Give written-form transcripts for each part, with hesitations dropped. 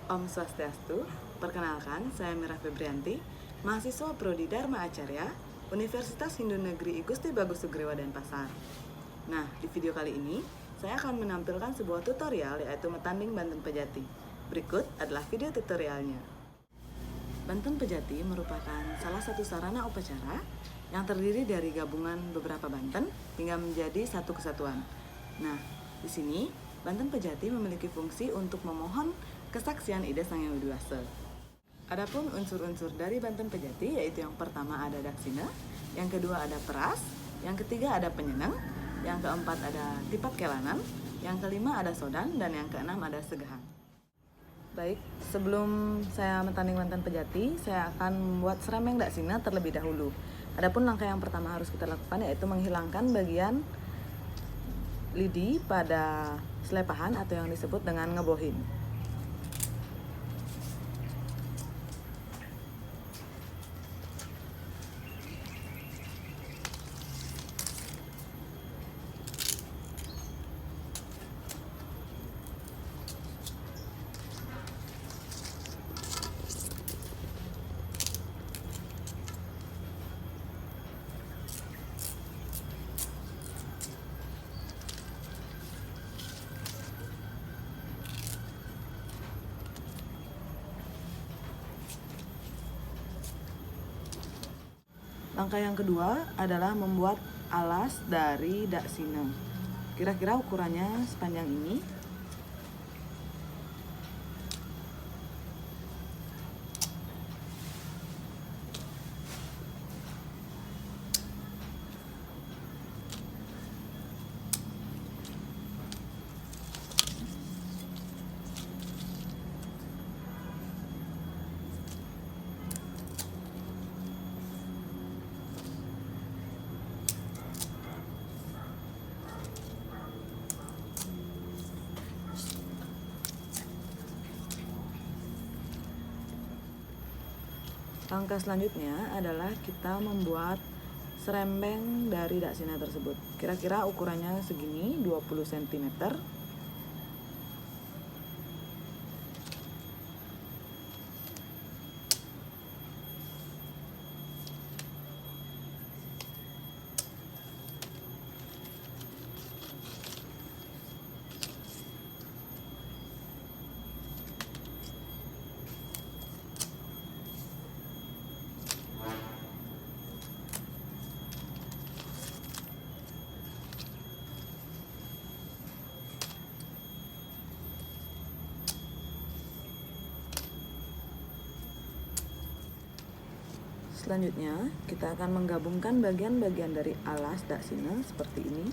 Om Swastiastu, perkenalkan saya Mira Febrianti, mahasiswa Prodi Dharma Acarya, Universitas Hindu Negeri I Gusti Bagus Sugriwa Denpasar. Nah, di video kali ini, saya akan menampilkan sebuah tutorial yaitu metanding Banten Pejati. Berikut adalah video tutorialnya. Banten Pejati merupakan salah satu sarana upacara yang terdiri dari gabungan beberapa banten hingga menjadi satu kesatuan. Nah, di sini Banten Pejati memiliki fungsi untuk memohon kesaksian Ida Sang Hyang Widiwasa. Adapun unsur-unsur dari Banten Pejati yaitu yang pertama ada daksina, yang kedua ada peras, yang ketiga ada penyeneng, yang keempat ada tipat kelanan, yang kelima ada sodan, dan yang keenam ada segahan. Baik, sebelum saya metanding Banten Pejati, saya akan membuat seremeng daksina terlebih dahulu. Adapun langkah yang pertama harus kita lakukan yaitu menghilangkan bagian lidi pada selepahan atau yang disebut dengan ngebohin. Langkah yang kedua adalah membuat alas dari daksina. Kira-kira ukurannya sepanjang ini. Langkah selanjutnya adalah kita membuat serembeng dari daksina tersebut. Kira-kira ukurannya segini, 20 cm. Selanjutnya, kita akan menggabungkan bagian-bagian dari alas daksina seperti ini.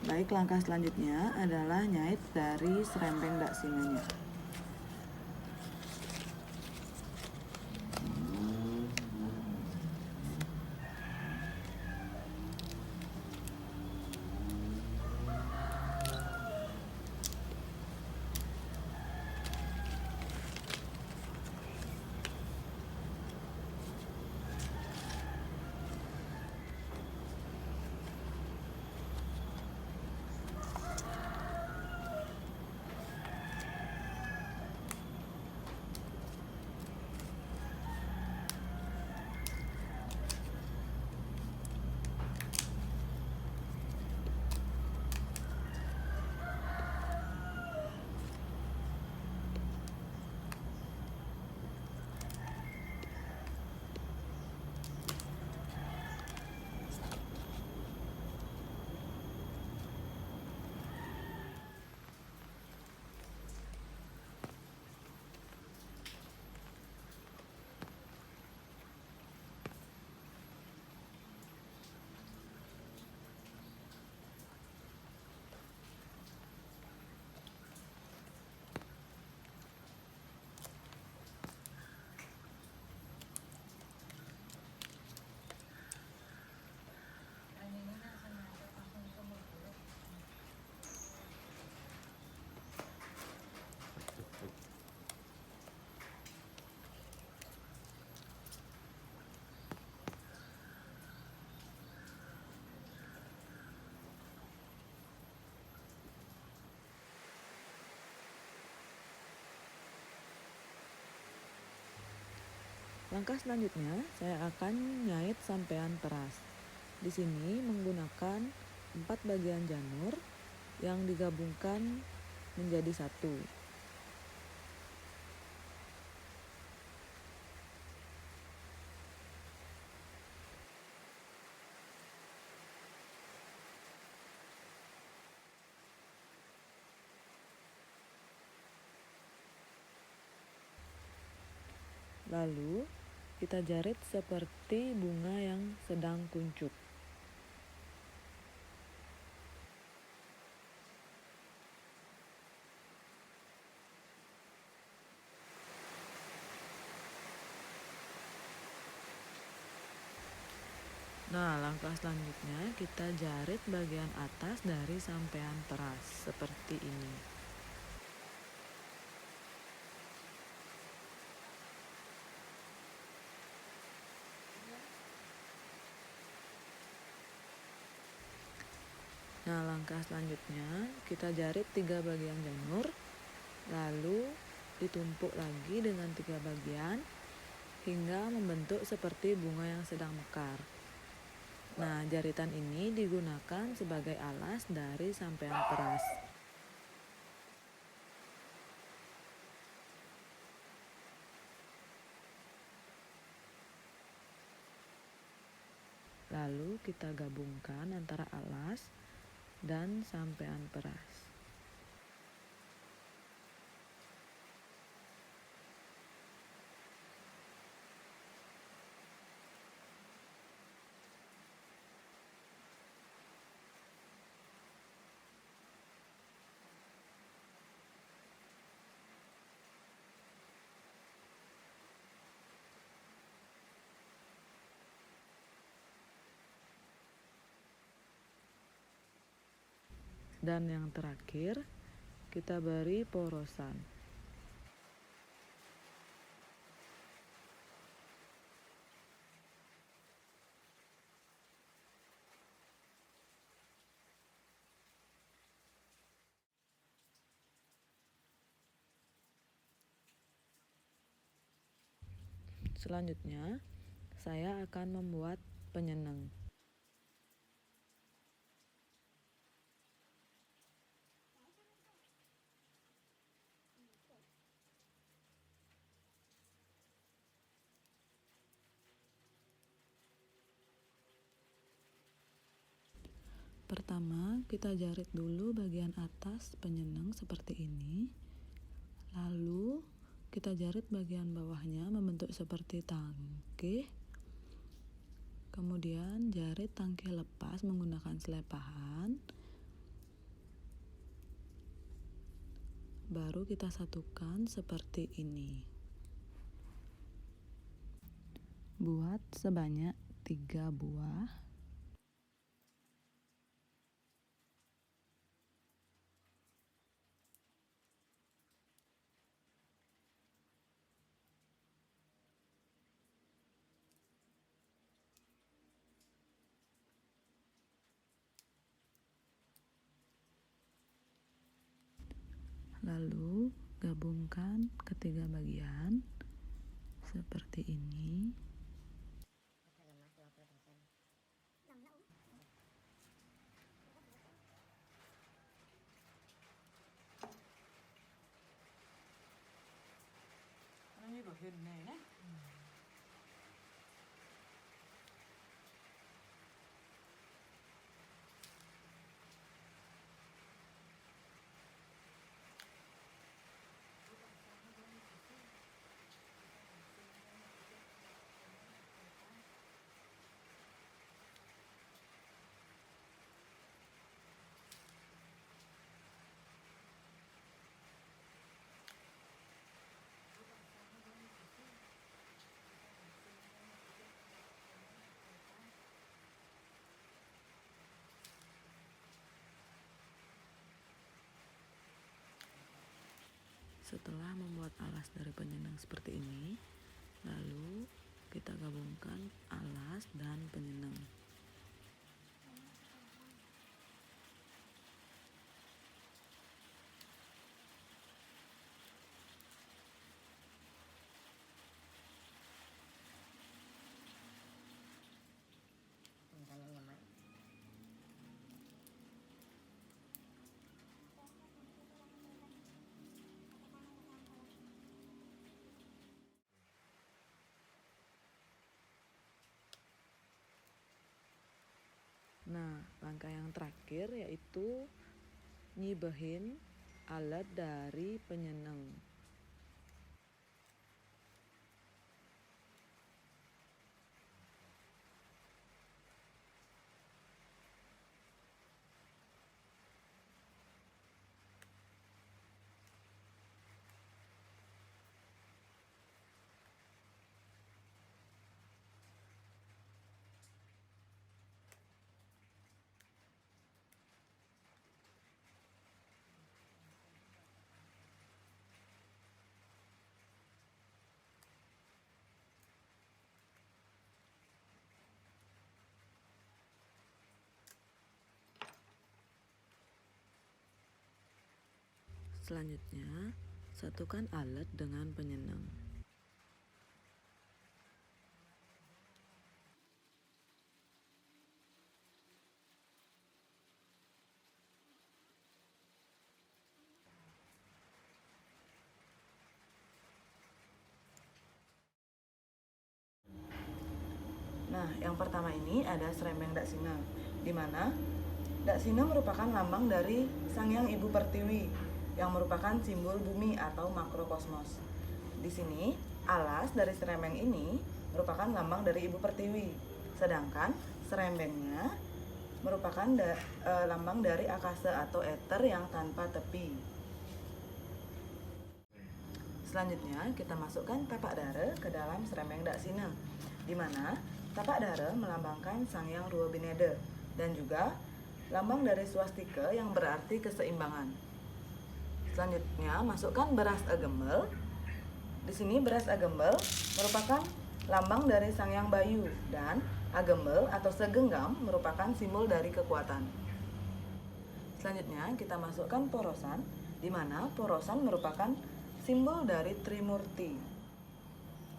Baik, langkah selanjutnya adalah nyait dari serempeng dak singanya. Langkah selanjutnya, saya akan nyait sampean peras. Di sini menggunakan 4 bagian janur yang digabungkan menjadi satu. Lalu kita jarit seperti bunga yang sedang kuncup. Nah, langkah selanjutnya kita jarit bagian atas dari sampean peras seperti ini. Nah, langkah selanjutnya kita jarit 3 bagian janur, lalu ditumpuk lagi dengan 3 bagian hingga membentuk seperti bunga yang sedang mekar. Nah, jaritan ini digunakan sebagai alas dari sampean peras. Lalu kita gabungkan antara alas dan sampean peras. Dan yang terakhir, kita beri porosan. Selanjutnya, saya akan membuat penyeneng. Pertama, kita jarit dulu bagian atas penyeneng seperti ini. Lalu, kita jarit bagian bawahnya membentuk seperti tangkih. Kemudian, jarit tangkih lepas menggunakan selepahan. baru kita satukan seperti ini. Buat sebanyak 3 buah. Lalu gabungkan ketiga bagian seperti ini. Ini bagian ini. Setelah membuat alas dari penyenang seperti ini, lalu kita gabungkan alas dan penyenang. Nah, langkah yang terakhir yaitu nyibahin alat dari penyenang. Selanjutnya, satukan alat dengan penyenang. Nah, yang pertama ini ada Srembeng Daksina, di mana Daksina merupakan lambang dari Sang Hyang Ibu Pertiwi yang merupakan simbol bumi atau makrokosmos. Di sini, alas dari Srembeng ini merupakan lambang dari Ibu Pertiwi, sedangkan Srembengnya merupakan lambang dari akasa atau ether yang tanpa tepi. Selanjutnya, kita masukkan tapak dara ke dalam Srembeng Daksina, di mana tapak dara melambangkan Sang Hyang Ruwabineda dan juga lambang dari swastika yang berarti keseimbangan. Selanjutnya, masukkan beras agembel. Di sini beras agembel merupakan lambang dari Sang Hyang Bayu dan agembel atau segenggam merupakan simbol dari kekuatan. Selanjutnya, kita masukkan porosan, di mana porosan merupakan simbol dari Trimurti.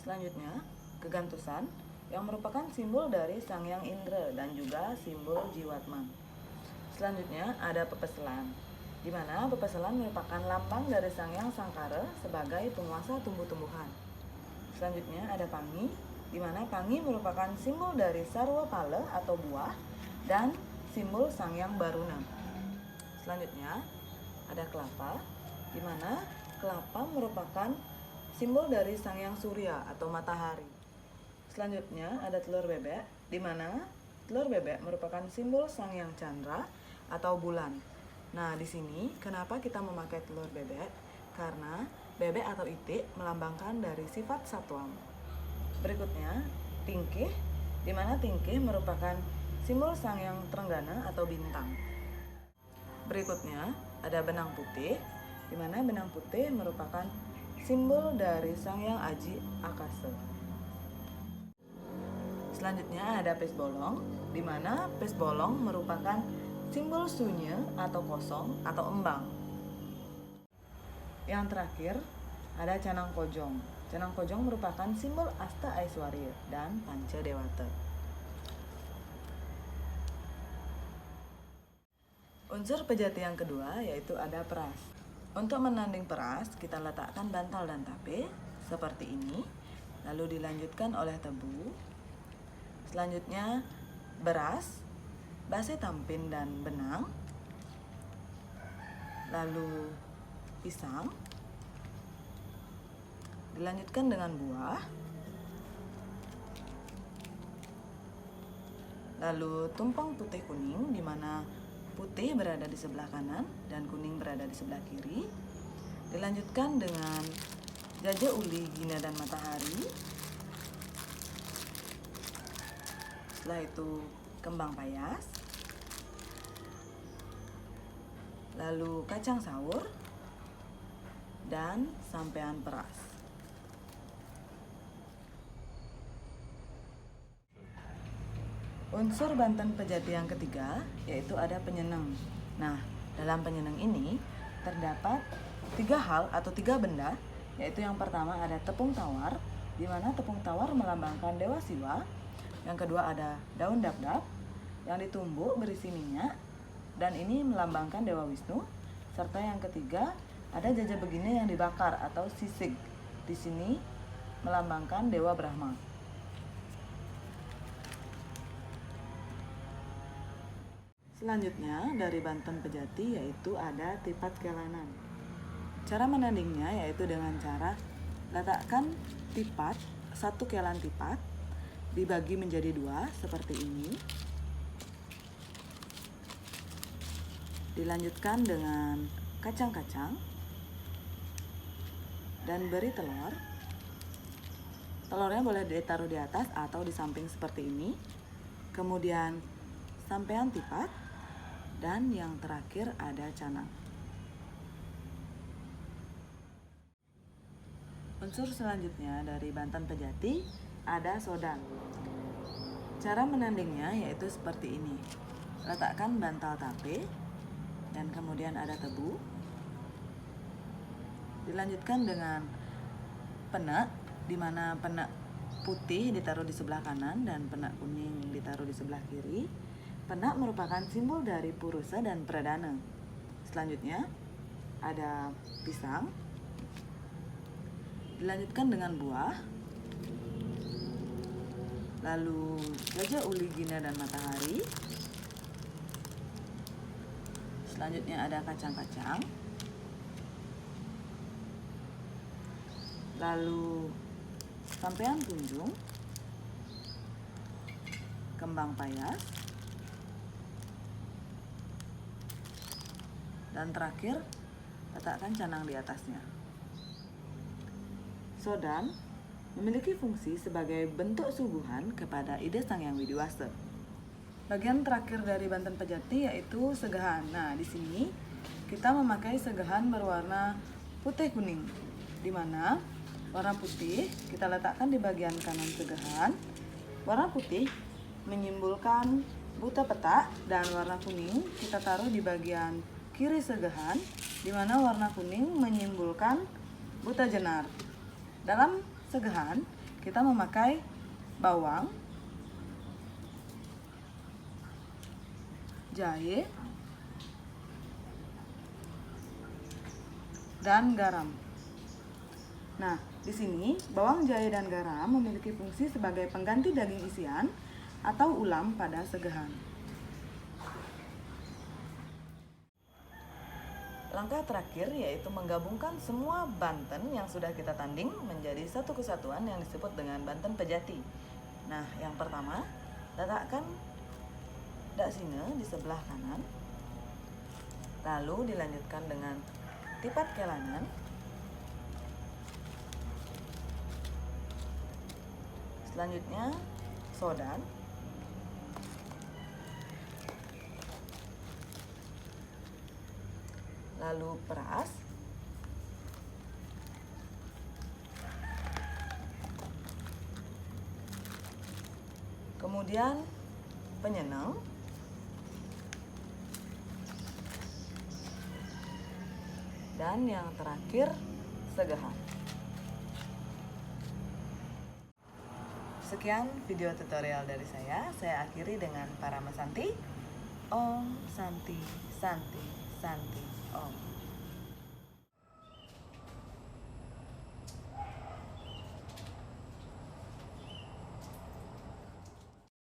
Selanjutnya, kegantusan yang merupakan simbol dari Sang Hyang Indra dan juga simbol Jiwatma. Selanjutnya, ada pepeselan, di mana pepeselan merupakan lambang dari Sang Hyang Sangkara sebagai penguasa tumbuh-tumbuhan. Selanjutnya ada pangi, di mana pangi merupakan simbol dari Sarwa Pala atau buah dan simbol Sang Hyang Baruna. Selanjutnya ada kelapa, di mana kelapa merupakan simbol dari Sang Hyang Surya atau matahari. Selanjutnya ada telur bebek, di mana telur bebek merupakan simbol Sang Hyang Chandra atau bulan. Nah, di sini kenapa kita memakai telur bebek? karena bebek atau itik melambangkan dari sifat satwam. Berikutnya, tingkih, di mana tingkih merupakan simbol Sang Hyang Trenggana atau bintang. Berikutnya, ada benang putih, di mana benang putih merupakan simbol dari Sang Hyang Aji Akasa. Selanjutnya ada pes bolong, di mana pes bolong merupakan simbol sunyi atau kosong atau embang. Yang terakhir ada canang kojong. Canang kojong merupakan simbol Asta Aiswarya dan Panca Dewata. Unsur pejati yang kedua yaitu ada peras. Untuk menanding peras, kita letakkan bantal dan tape seperti ini, lalu dilanjutkan oleh tebu. Selanjutnya beras, base tampin dan benang, lalu pisang, dilanjutkan dengan buah, lalu tumpeng putih kuning, di mana putih berada di sebelah kanan dan kuning berada di sebelah kiri. Dilanjutkan dengan jajah uli, gina dan matahari. Setelah itu kembang payas, lalu kacang saur, dan sampean peras. Unsur Banten Pejati yang ketiga yaitu ada penyeneng. Nah, dalam penyeneng ini terdapat 3 hal atau 3 benda, yaitu yang pertama ada tepung tawar, di mana tepung tawar melambangkan Dewa Siwa. Yang kedua ada daun dapdap yang ditumbuk berisi minyak, dan ini melambangkan Dewa Wisnu. Serta yang ketiga ada jajah begini yang dibakar atau sisig. Di sini melambangkan Dewa Brahma. Selanjutnya dari Banten Pejati yaitu ada tipat kelanan. Cara menandingnya yaitu dengan cara letakkan tipat, 1 kelan tipat dibagi menjadi 2 seperti ini. Dilanjutkan dengan kacang-kacang dan beri telur. Telurnya boleh ditaruh di atas atau di samping seperti ini. Kemudian sampean tipat, dan yang terakhir ada canang. Unsur selanjutnya dari Banten Pejati ada sodan. Cara menandingnya yaitu seperti ini. Letakkan bantal tape dan kemudian ada tebu. Dilanjutkan dengan penak, di mana penak putih ditaruh di sebelah kanan dan penak kuning ditaruh di sebelah kiri. Penak merupakan simbol dari Purusa dan Pradana. Selanjutnya ada pisang. Dilanjutkan dengan buah. Lalu jajah uli, gina dan matahari. Selanjutnya ada kacang-kacang. Lalu sampean kunjung, kembang payas, dan terakhir letakkan canang di atasnya. Sodan memiliki fungsi sebagai bentuk suguhan kepada ide Sang Hyang Widiwasa. Bagian terakhir dari Banten Pejati yaitu segahan. Nah, di sini kita memakai segahan berwarna putih kuning, di mana warna putih kita letakkan di bagian kanan segahan. Warna putih menyimbolkan buta petak, dan warna kuning kita taruh di bagian kiri segahan, di mana warna kuning menyimbolkan buta jenar. Dalam segahan kita memakai bawang, jahe, dan garam. Nah, di sini bawang, jahe, dan garam memiliki fungsi sebagai pengganti daging isian atau ulam pada segahan. Langkah terakhir yaitu menggabungkan semua Banten yang sudah kita tanding menjadi satu kesatuan yang disebut dengan Banten Pejati. Nah, yang pertama, letakkan daksina di sebelah kanan, lalu dilanjutkan dengan tipat kelanan, Selanjutnya sodan, lalu peras, kemudian penyenang, dan yang terakhir segahan. Sekian video tutorial dari saya akhiri dengan Parama Santi. Om Santi Santi Santi Om.